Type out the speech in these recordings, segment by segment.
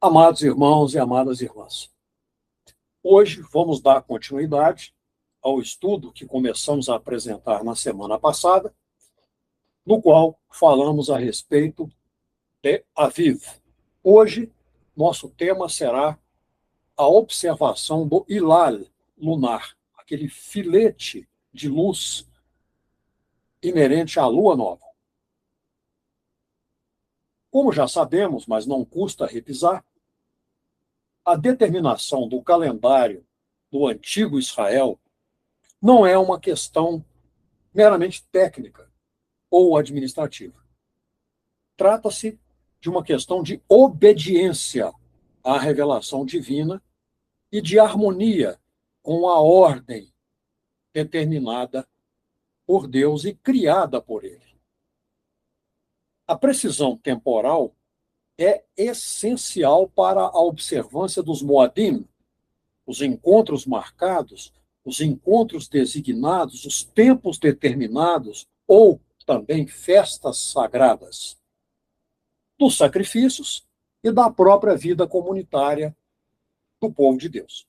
Amados irmãos e amadas irmãs, hoje vamos dar continuidade ao estudo que começamos a apresentar na semana passada, no qual falamos a respeito de Aviv. Hoje, nosso tema será a observação do Hilal lunar, aquele filete de luz inerente à lua nova. Como já sabemos, mas não custa repisar, a determinação do calendário do antigo Israel não é uma questão meramente técnica ou administrativa. Trata-se de uma questão de obediência à revelação divina e de harmonia com a ordem determinada por Deus e criada por Ele. A precisão temporal é essencial para a observância dos Moadim, os encontros marcados, os encontros designados, os tempos determinados ou também festas sagradas, dos sacrifícios e da própria vida comunitária do povo de Deus.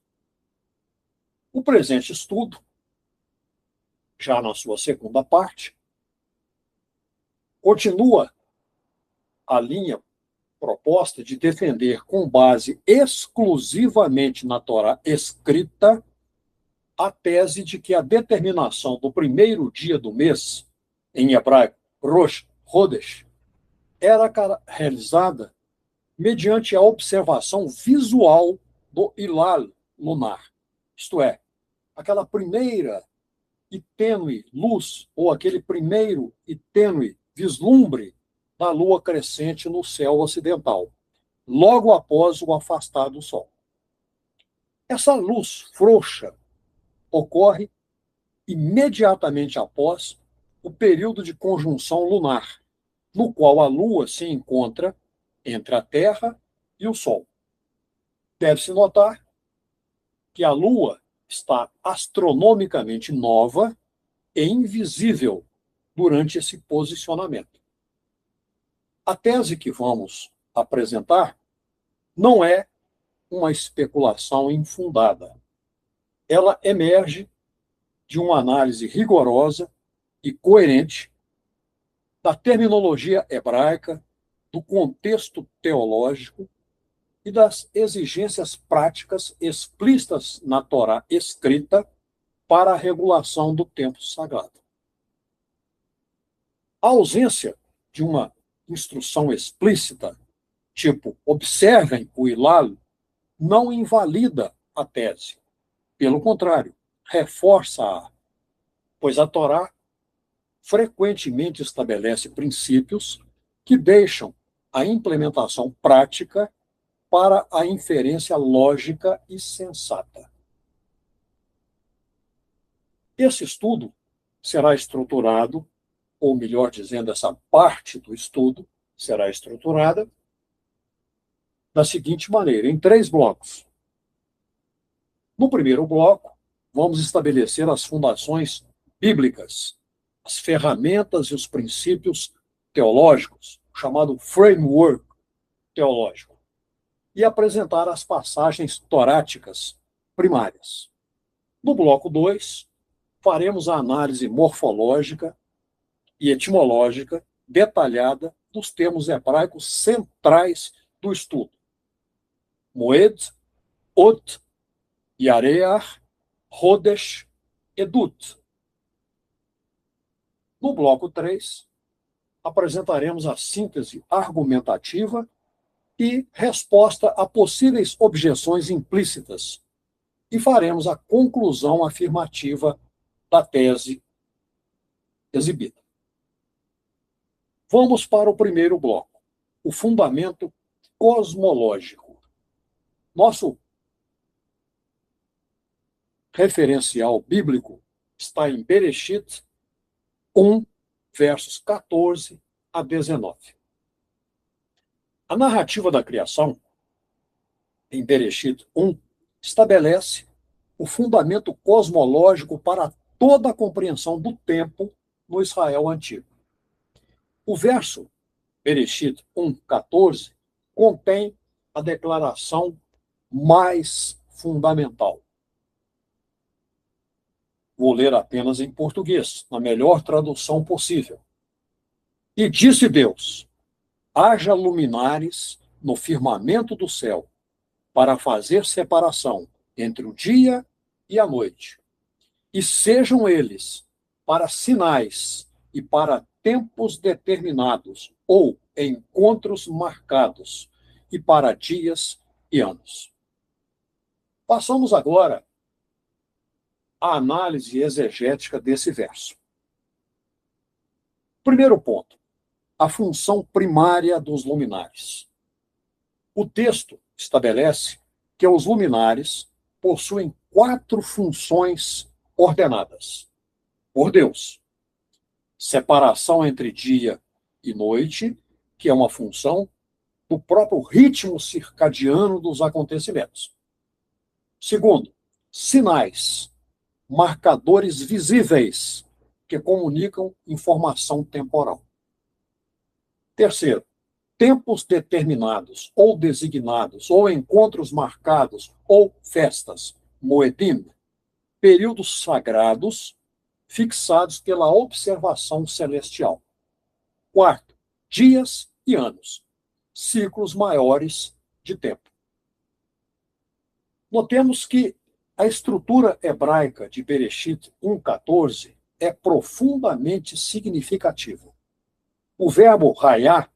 O presente estudo, já na sua segunda parte, continua a linha proposta de defender com base exclusivamente na Torá escrita a tese de que a determinação do primeiro dia do mês, em hebraico, Rosh Chodesh, era realizada mediante a observação visual do Hilal lunar, isto é, aquela primeira e tênue luz, ou aquele primeiro e tênue vislumbre da lua crescente no céu ocidental, logo após o afastar do sol. Essa luz frouxa ocorre imediatamente após o período de conjunção lunar, no qual a Lua se encontra entre a Terra e o Sol. Deve-se notar que a Lua está astronomicamente nova e invisível durante esse posicionamento. A tese que vamos apresentar não é uma especulação infundada. Ela emerge de uma análise rigorosa e coerente da terminologia hebraica, do contexto teológico e das exigências práticas explícitas na Torá escrita para a regulação do tempo sagrado. A ausência de uma instrução explícita, tipo, observem o Hilal, não invalida a tese. Pelo contrário, reforça-a, pois a Torá frequentemente estabelece princípios que deixam a implementação prática para a inferência lógica e sensata. Esse estudo será estruturado, ou melhor dizendo, essa parte do estudo será estruturada da seguinte maneira, em 3 blocos. No primeiro bloco, vamos estabelecer as fundações bíblicas, as ferramentas e os princípios teológicos, chamado framework teológico, e apresentar as passagens toráticas primárias. No bloco 2, faremos a análise morfológica e etimológica detalhada dos termos hebraicos centrais do estudo. Moed, Ot, Yareach, Hodesh, Edut. No bloco 3, apresentaremos a síntese argumentativa e resposta a possíveis objeções implícitas e faremos a conclusão afirmativa da tese exibida. Vamos para o primeiro bloco, o fundamento cosmológico. Nosso referencial bíblico está em Bereshit 1, versos 14 a 19. A narrativa da criação, em Bereshit 1, estabelece o fundamento cosmológico para toda a compreensão do tempo no Israel antigo. O verso Bereshit 1, 14 contém a declaração mais fundamental. Vou ler apenas em português, na melhor tradução possível. E disse Deus: haja luminares no firmamento do céu, para fazer separação entre o dia e a noite. E sejam eles para sinais e para tempos determinados, ou encontros marcados, e para dias e anos. Passamos agora à análise exegética desse verso. Primeiro ponto: a função primária dos luminares. O texto estabelece que os luminares possuem 4 funções ordenadas por Deus: separação entre dia e noite, que é uma função do próprio ritmo circadiano dos acontecimentos. Segundo, sinais, marcadores visíveis que comunicam informação temporal. Terceiro, tempos determinados ou designados, ou encontros marcados, ou festas, moedim, períodos sagrados fixados pela observação celestial. Quarto, dias e anos, ciclos maiores de tempo. Notemos que a estrutura hebraica de Bereshit 1:14 é profundamente significativa. O verbo raiá,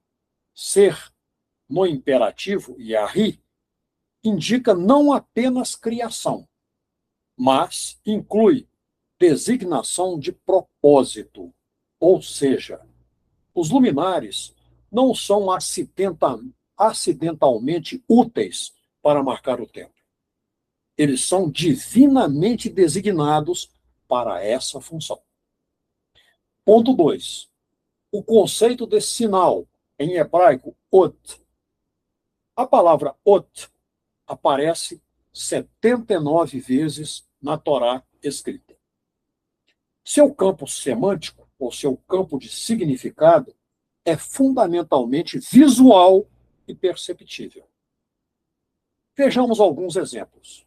ser, no imperativo, yahi, indica não apenas criação, mas inclui designação de propósito, ou seja, os luminares não são acidentalmente úteis para marcar o tempo. Eles são divinamente designados para essa função. Ponto 2. O conceito de sinal, em hebraico, ot. A palavra ot aparece 79 vezes na Torá escrita. Seu campo semântico, ou seu campo de significado, é fundamentalmente visual e perceptível. Vejamos alguns exemplos.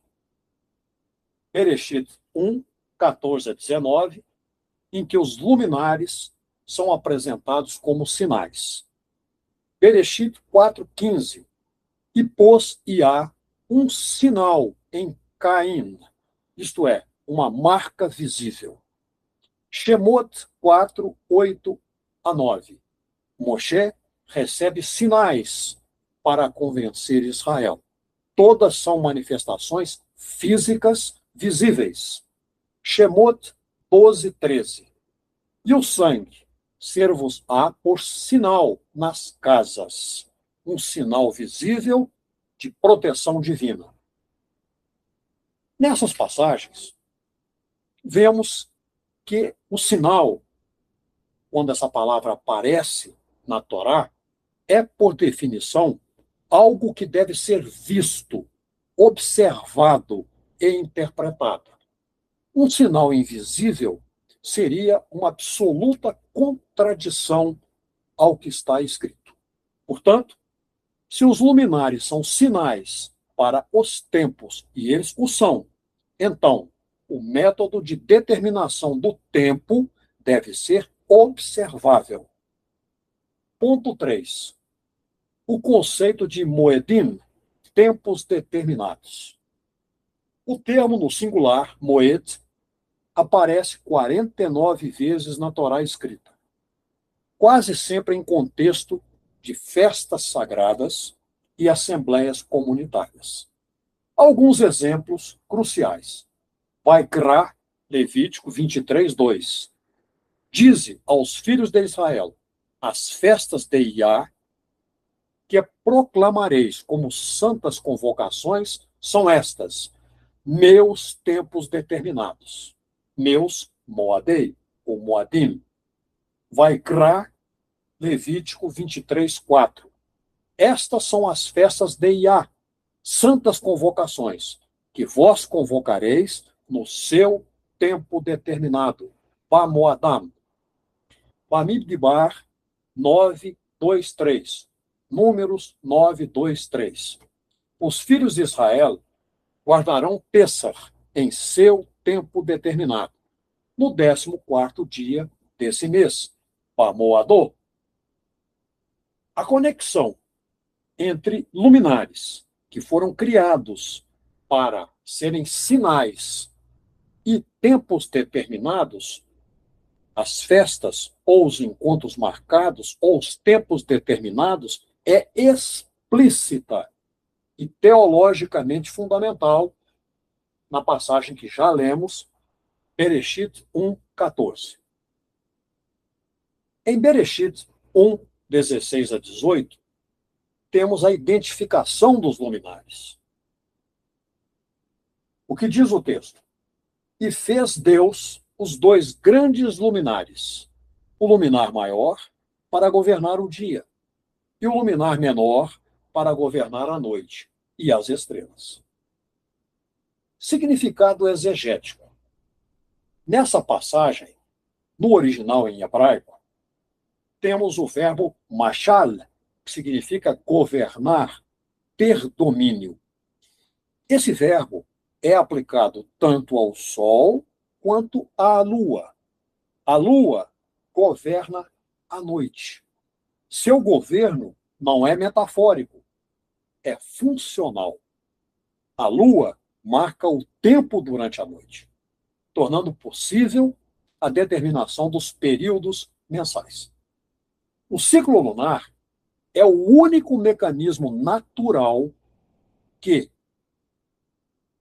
Bereshit 1:14-19, em que os luminares são apresentados como sinais. Bereshit 4:15, e pôs Iá um sinal em Caim, isto é, uma marca visível. Shemot 4:8-9. Moshe recebe sinais para convencer Israel. Todas são manifestações físicas visíveis. Shemot 12:13. E o sangue ser-vos-á por sinal nas casas, um sinal visível de proteção divina. Nessas passagens, vemos que o sinal, quando essa palavra aparece na Torá, é, por definição, algo que deve ser visto, observado e interpretado. Um sinal invisível seria uma absoluta contradição ao que está escrito. Portanto, se os luminares são sinais para os tempos, e eles o são, então o método de determinação do tempo deve ser observável. Ponto 3. O conceito de moedim, tempos determinados. O termo no singular, moed, aparece 49 vezes na Torá escrita, quase sempre em contexto de festas sagradas e assembleias comunitárias. Alguns exemplos cruciais. Vaikra, Levítico 23:2. Dize aos filhos de Israel: as festas de Iá, que proclamareis como santas convocações, são estas: meus tempos determinados, meus moadei, ou moadim. Vaikra, Levítico 23:4. Estas são as festas de Iá, santas convocações, que vós convocareis no seu tempo determinado. Bamoadam. Bamidbar 9:2-3. Números 9:2-3. Os filhos de Israel guardarão Pêssar em seu tempo determinado, no 14º dia desse mês, Bamoadô. A conexão entre luminares que foram criados para serem sinais e tempos determinados, as festas ou os encontros marcados ou os tempos determinados, é explícita e teologicamente fundamental na passagem que já lemos, Bereshit 1:14. Em Bereshit 1:16 a 18, temos a identificação dos luminares. O que diz o texto? E fez Deus os dois grandes luminares, o luminar maior para governar o dia, e o luminar menor para governar a noite e as estrelas. Significado exegético. Nessa passagem, no original em hebraico, temos o verbo mashal, que significa governar, ter domínio. Esse verbo é aplicado tanto ao Sol quanto à Lua. A Lua governa a noite. Seu governo não é metafórico, é funcional. A Lua marca o tempo durante a noite, tornando possível a determinação dos períodos mensais. O ciclo lunar é o único mecanismo natural que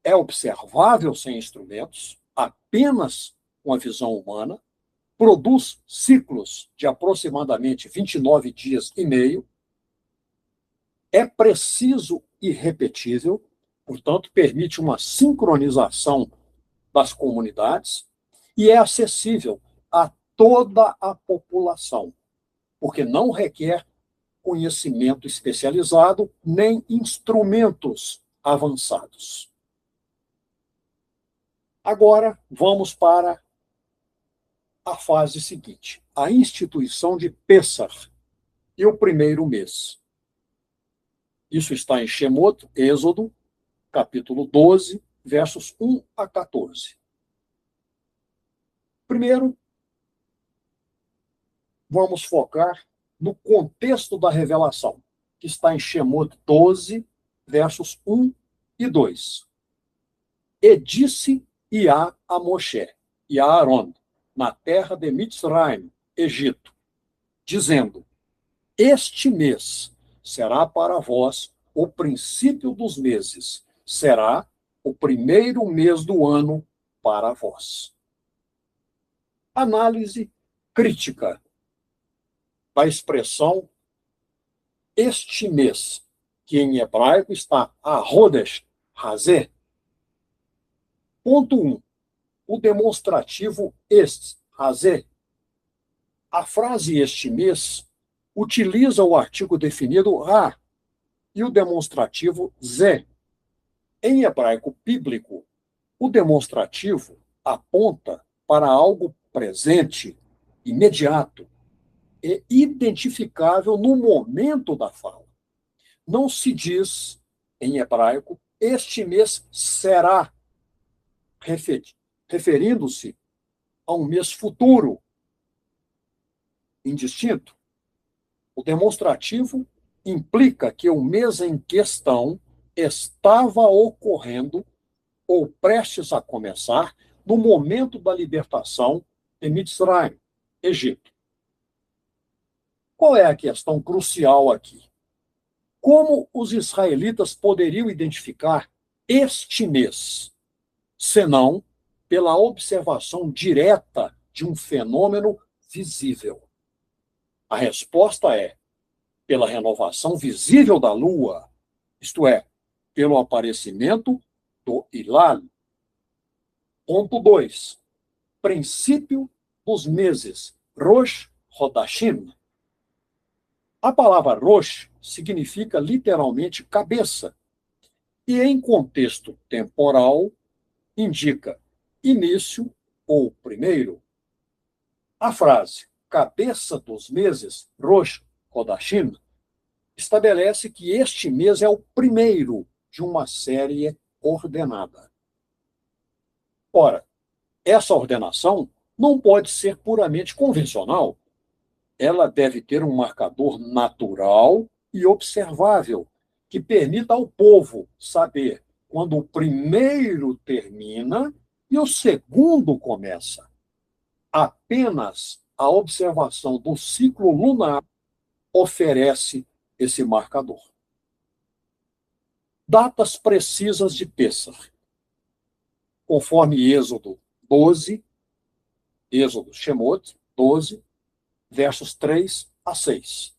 é observável sem instrumentos, apenas com a visão humana, produz ciclos de aproximadamente 29 dias e meio, é preciso e repetível, portanto, permite uma sincronização das comunidades e é acessível a toda a população, porque não requer conhecimento especializado nem instrumentos avançados. Agora, vamos para a fase seguinte, a instituição de Pêssar e o primeiro mês. Isso está em Shemot, Êxodo, capítulo 12, versos 1 a 14. Primeiro, vamos focar no contexto da revelação, que está em Shemot 12, versos 1 e 2. E disse Iá a Moshe e a Aaron, na terra de Mitzraim, Egito, dizendo: este mês será para vós o princípio dos meses, será o primeiro mês do ano para vós. Análise crítica da expressão este mês, que em hebraico está Ahodesh Hazeh. Ponto 1. O demonstrativo este, Hazeh. A frase este mês utiliza o artigo definido ha e o demonstrativo ze. Em hebraico bíblico, o demonstrativo aponta para algo presente, imediato e identificável no momento da fala. Não se diz, em hebraico, este mês será, referindo-se a um mês futuro, indistinto. O demonstrativo implica que o mês em questão estava ocorrendo ou prestes a começar no momento da libertação de Mitzraim, Egito. Qual é a questão crucial aqui? Como os israelitas poderiam identificar este mês, senão pela observação direta de um fenômeno visível? A resposta é pela renovação visível da Lua, isto é, pelo aparecimento do Hilal. Ponto 2. Princípio dos meses, Rosh Hodashim. A palavra Rosh significa literalmente cabeça e, em contexto temporal, indica início ou primeiro. A frase cabeça dos meses, Rosh Hodashim, estabelece que este mês é o primeiro de uma série ordenada. Ora, essa ordenação não pode ser puramente convencional. Ela deve ter um marcador natural e observável, que permita ao povo saber quando o primeiro termina e o segundo começa. Apenas a observação do ciclo lunar oferece esse marcador. Datas precisas de Pêssar. Conforme Êxodo 12, Êxodo Shemot 12, versos 3 a 6.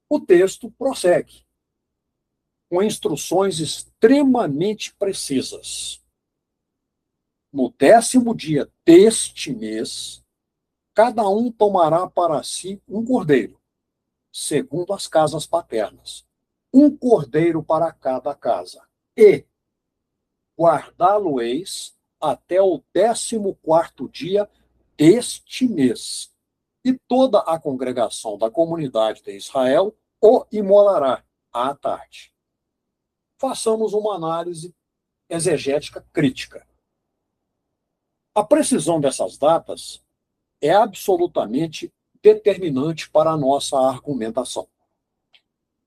O texto prossegue, com instruções extremamente precisas. No 10º dia deste mês, cada um tomará para si um cordeiro, segundo as casas paternas, um cordeiro para cada casa, e guardá-lo-eis até o 14º dia deste mês. E toda a congregação da comunidade de Israel o imolará à tarde. Façamos uma análise exegética crítica. A precisão dessas datas é absolutamente determinante para a nossa argumentação.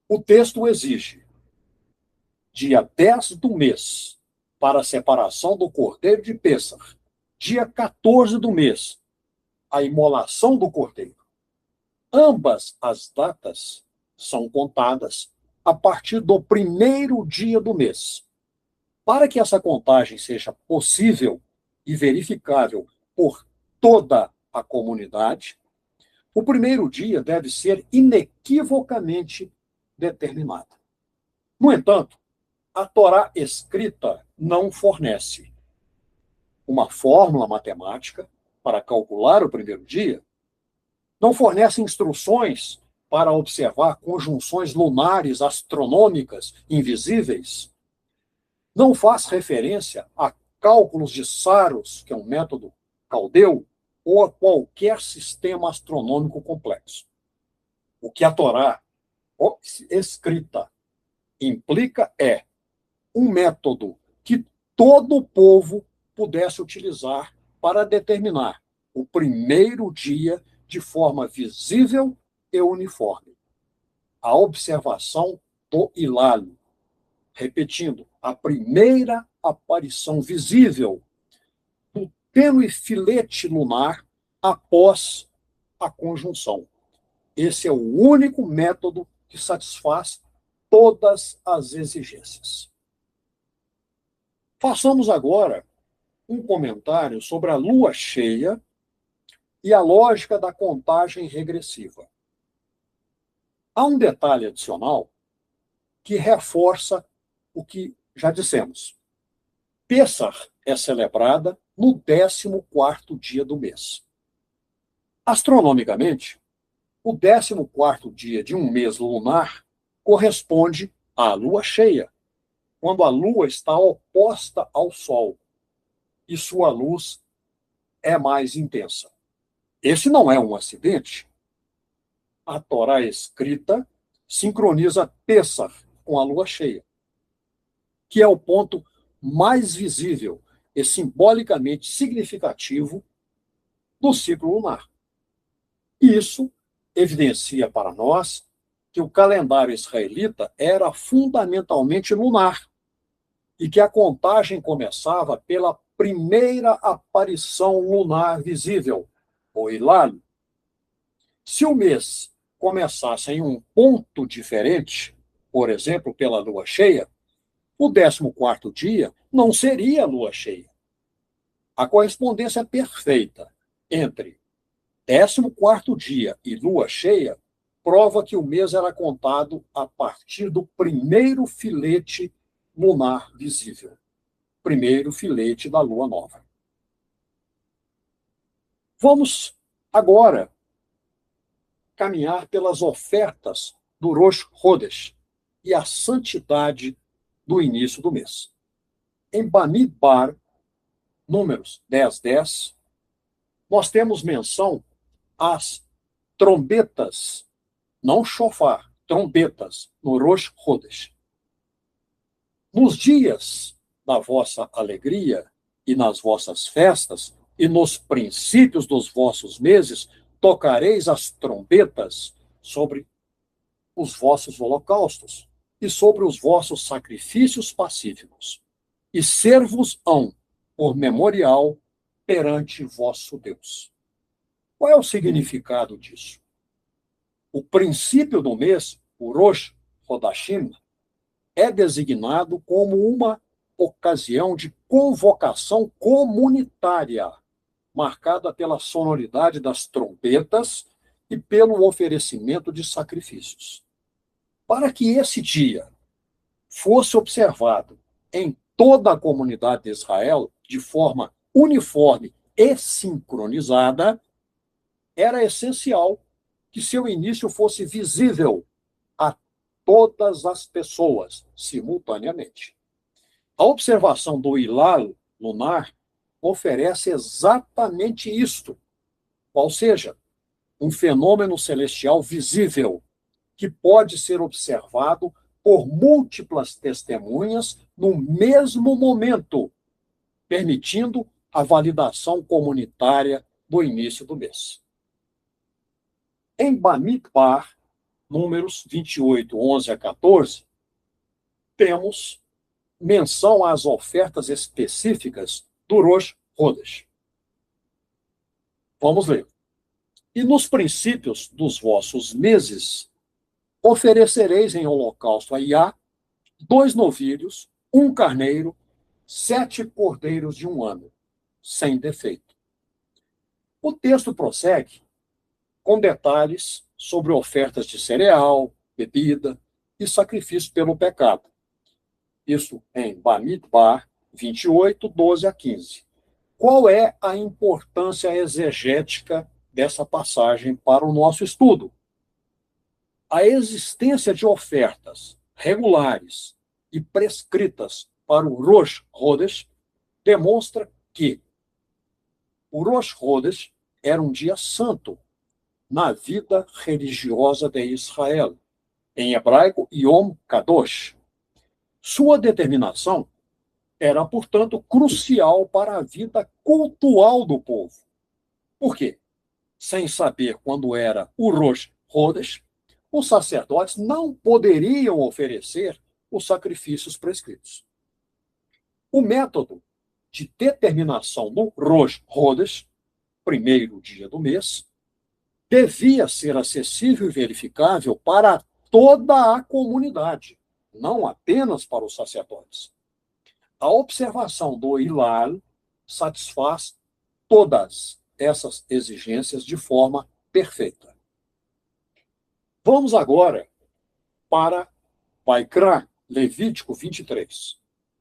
O texto exige dia 10 do mês para a separação do cordeiro de Pêssar, dia 14 do mês, a imolação do cordeiro. Ambas as datas são contadas a partir do primeiro dia do mês. Para que essa contagem seja possível e verificável por toda a comunidade, o primeiro dia deve ser inequivocamente determinado. No entanto, a Torá escrita não fornece uma fórmula matemática para calcular o primeiro dia, não fornece instruções para observar conjunções lunares astronômicas invisíveis, não faz referência a cálculos de Saros, que é um método caldeu, ou a qualquer sistema astronômico complexo. O que a Torá escrita implica é um método que todo o povo pudesse utilizar para determinar o primeiro dia de forma visível e uniforme. A observação do hilalo. Repetindo, a primeira aparição visível do tênue filete lunar após a conjunção. Esse é o único método que satisfaz todas as exigências. Façamos agora um comentário sobre a lua cheia e a lógica da contagem regressiva. Há um detalhe adicional que reforça o que já dissemos. Pêssar é celebrada no 14º dia do mês. Astronomicamente, o 14º dia de um mês lunar corresponde à lua cheia, quando a lua está oposta ao sol e sua luz é mais intensa. Esse não é um acidente. A Torá escrita sincroniza Pêssar com a lua cheia, que é o ponto mais visível e simbolicamente significativo do ciclo lunar. Isso evidencia para nós que o calendário israelita era fundamentalmente lunar e que a contagem começava pela primeira aparição lunar visível, o hilal. Se o mês começasse em um ponto diferente, por exemplo, pela lua cheia, o 14º dia não seria lua cheia. A correspondência é perfeita entre 14º dia e lua cheia prova que o mês era contado a partir do primeiro filete lunar visível, primeiro filete da lua nova. Vamos agora caminhar pelas ofertas do Rosh Chodesh e a santidade do início do mês. Em Bamidbar, Números 10:10, nós temos menção às trombetas, não shofar, trombetas, no Rosh Chodesh. Nos dias da vossa alegria e nas vossas festas e nos princípios dos vossos meses, tocareis as trombetas sobre os vossos holocaustos e sobre os vossos sacrifícios pacíficos, e ser-vos-ão por memorial perante vosso Deus. Qual é o significado disso? O princípio do mês, o Rosh Hodashim, é designado como uma ocasião de convocação comunitária, marcada pela sonoridade das trombetas e pelo oferecimento de sacrifícios. Para que esse dia fosse observado em toda a comunidade de Israel de forma uniforme e sincronizada, era essencial que seu início fosse visível a todas as pessoas simultaneamente. A observação do hilal lunar oferece exatamente isto, qual seja, um fenômeno celestial visível que pode ser observado por múltiplas testemunhas no mesmo momento, permitindo a validação comunitária do início do mês. Em Bamidbar, números 28, 11 a 14, temos menção às ofertas específicas do Rosh Hodesh. Vamos ler. E nos princípios dos vossos meses, oferecereis em holocausto a Iá 2 novilhos, 1 carneiro, 7 cordeiros de 1 ano, sem defeito. O texto prossegue com detalhes sobre ofertas de cereal, bebida e sacrifício pelo pecado. Isso em Bamidbar 28, 12 a 15. Qual é a importância exegética dessa passagem para o nosso estudo? A existência de ofertas regulares e prescritas para o Rosh Hodesh demonstra que o Rosh Hodesh era um dia santo na vida religiosa de Israel, em hebraico Yom Kadosh. Sua determinação era, portanto, crucial para a vida cultual do povo. Por quê? Sem saber quando era o Rosh Hodesh, os sacerdotes não poderiam oferecer os sacrifícios prescritos. O método de determinação do Rosh Hodesh, primeiro dia do mês, devia ser acessível e verificável para toda a comunidade, não apenas para os sacerdotes. A observação do hilal satisfaz todas essas exigências de forma perfeita. Vamos agora para Vaikra, Levítico 23.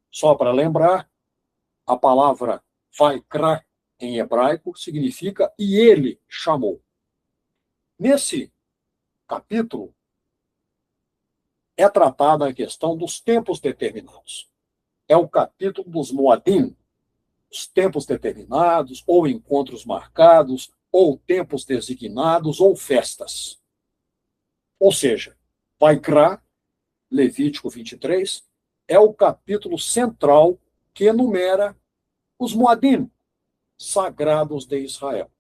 Só para lembrar, a palavra Vaikra em hebraico significa e ele chamou. Nesse capítulo é tratada a questão dos tempos determinados. É o capítulo dos Moadim, os tempos determinados, ou encontros marcados, ou tempos designados, ou festas. Ou seja, Vaikra, Levítico 23, é o capítulo central que enumera os Moadim, sagrados de Israel.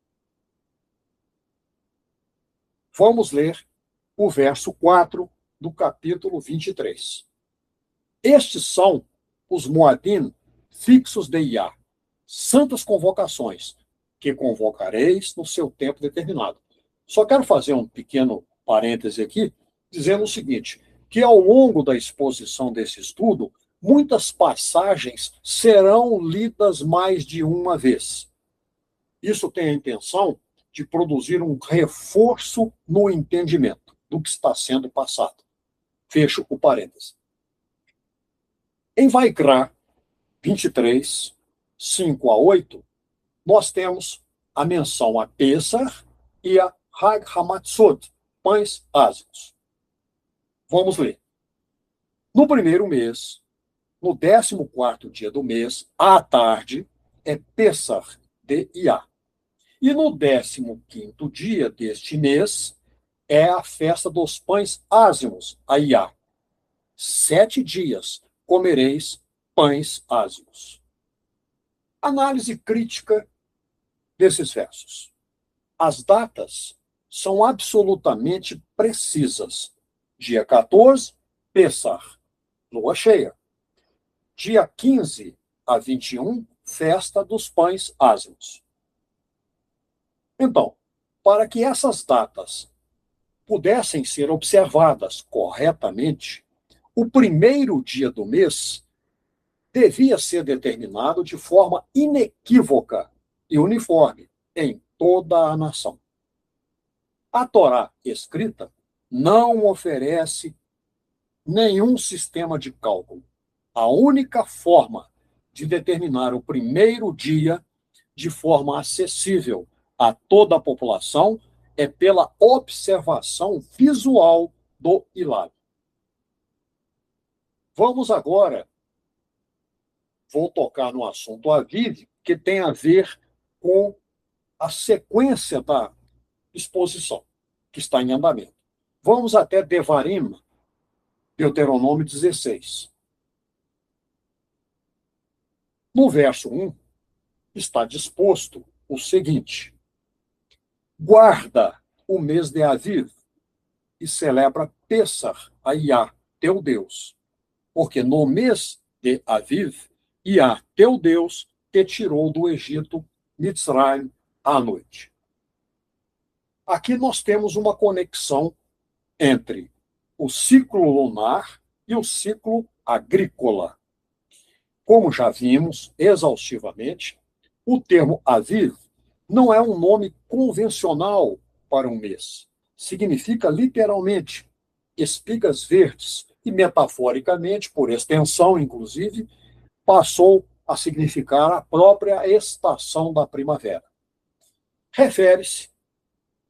Vamos ler o verso 4 do capítulo 23. Estes são os Moadim fixos de Iá, santas convocações, que convocareis no seu tempo determinado. Só quero fazer um pequeno parêntese aqui, dizendo o seguinte, que ao longo da exposição desse estudo, muitas passagens serão lidas mais de uma vez. Isso tem a intenção de produzir um reforço no entendimento do que está sendo passado. Fecho o parêntese. Em Vaikra 23, 5 a 8, nós temos a menção a Pessah e a Hag Hamatzot, pães ázimos. Vamos ler. No primeiro mês, no 14º dia do mês, à tarde, é Pessah de Iá. E no 15º dia deste mês, é a festa dos pães ázimos, a Iá. 7 dias comereis pães ázimos. Análise crítica desses versos. As datas são absolutamente precisas. Dia 14, Pessach, lua cheia. Dia 15 a 21, festa dos pães ázimos. Então, para que essas datas pudessem ser observadas corretamente, o primeiro dia do mês devia ser determinado de forma inequívoca e uniforme em toda a nação. A Torá escrita não oferece nenhum sistema de cálculo. A única forma de determinar o primeiro dia de forma acessível a toda a população é pela observação visual do Hilal. Vamos agora, vou tocar no assunto Aviv, que tem a ver com a sequência da exposição, que está em andamento. Vamos até Devarim, Deuteronômio 16. No verso 1, está disposto o seguinte: guarda o mês de Aviv e celebra Pessach a Iá, teu Deus, porque no mês de Aviv, Iá, teu Deus, te tirou do Egito, Mitzrayim, à noite. Aqui nós temos uma conexão entre o ciclo lunar e o ciclo agrícola. Como já vimos exaustivamente, o termo Aviv não é um nome convencional para um mês. Significa literalmente espigas verdes e, metaforicamente, por extensão, inclusive, passou a significar a própria estação da primavera. Refere-se,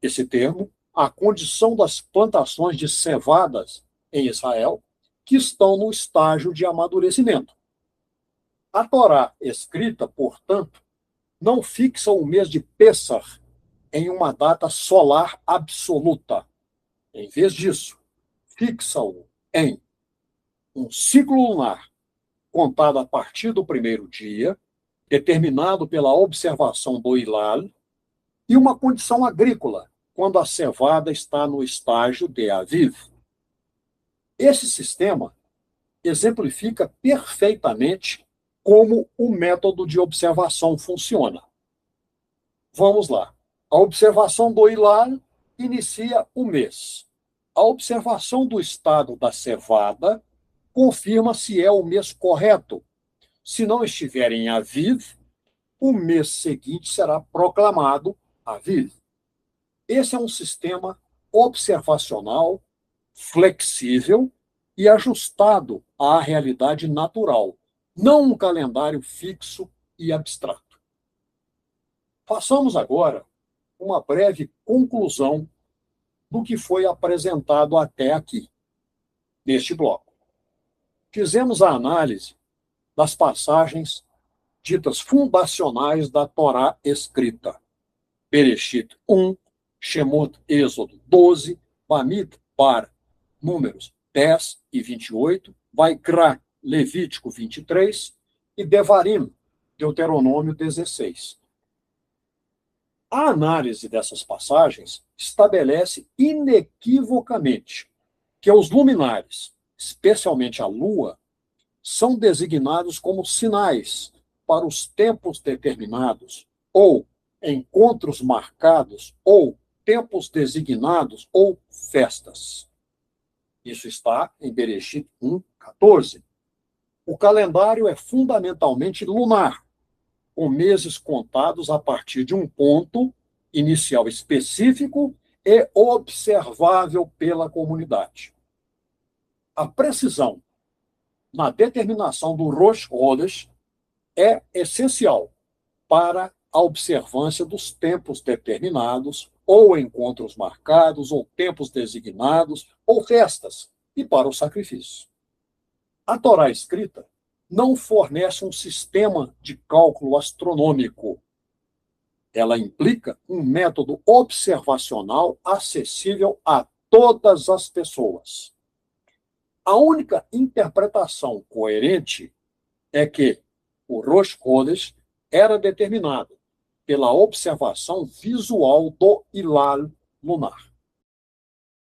esse termo, à condição das plantações de cevadas em Israel, que estão no estágio de amadurecimento. A Torá escrita, portanto, não fixa o mês de Pessach em uma data solar absoluta. Em vez disso, fixa-o em um ciclo lunar contado a partir do primeiro dia, determinado pela observação do Hilal, e uma condição agrícola, quando a cevada está no estágio de Aviv. Esse sistema exemplifica perfeitamente como o método de observação funciona. Vamos lá. A observação do Hilal inicia o mês. A observação do estado da cevada confirma se é o mês correto. Se não estiver em Aviv, o mês seguinte será proclamado Aviv. Esse é um sistema observacional, flexível e ajustado à realidade natural, não um calendário fixo e abstrato. Façamos agora uma breve conclusão do que foi apresentado até aqui, neste bloco. Fizemos a análise das passagens ditas fundacionais da Torá escrita. Bereshit 1, Shemot, Êxodo 12, Bamidbar, Números 10 e 28, Vaikra, Levítico 23 e Devarim, Deuteronômio 16. A análise dessas passagens estabelece inequivocamente que os luminares, especialmente a lua, são designados como sinais para os tempos determinados, ou encontros marcados, ou tempos designados, ou festas. Isso está em Bereshit 1:14. O calendário é fundamentalmente lunar, com meses contados a partir de um ponto inicial específico e observável pela comunidade. A precisão na determinação do Rosh Chodesh é essencial para a observância dos tempos determinados, ou encontros marcados, ou tempos designados, ou festas, e para o sacrifício. A Torá escrita não fornece um sistema de cálculo astronômico. Ela implica um método observacional acessível a todas as pessoas. A única interpretação coerente é que o Rosh Chodesh era determinado pela observação visual do hilal lunar.